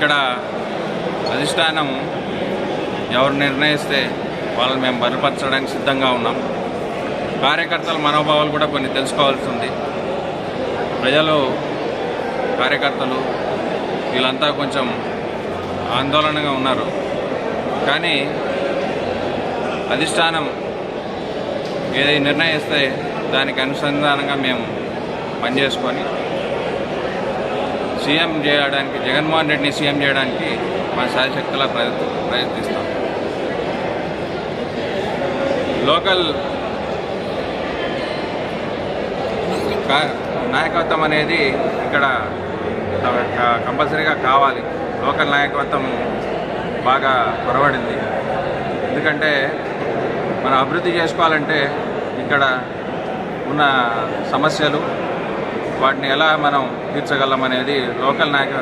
ఇక్కడ అధిష్టానం ఎవరు నిర్ణయిస్తే వాళ్ళని మేము బలపరచడానికి సిద్ధంగా ఉన్నాం. కార్యకర్తల మనోభావాలు కూడా కొన్ని తెలుసుకోవాల్సి ఉంది. ప్రజలు, కార్యకర్తలు వీళ్ళంతా కొంచెం ఆందోళనగా ఉన్నారు. కానీ అధిష్టానం ఏది నిర్ణయిస్తే దానికి అనుసంధానంగా మేము పనిచేసుకొని సీఎం చేయడానికి, జగన్మోహన్ రెడ్డిని సీఎం చేయడానికి మా శాయశక్తులా ప్రయత్నిస్తాం. లోకల్ నాయకత్వం అనేది ఇక్కడ కంపల్సరీగా కావాలి. లోకల్ నాయకత్వం బాగా పొరబడింది. ఎందుకంటే మనం అభివృద్ధి చేసుకోవాలంటే ఇక్కడ ఉన్న సమస్యలు వాటిని ఎలా మనం తీర్చగలం అనేది లోకల్ నాయకత్వం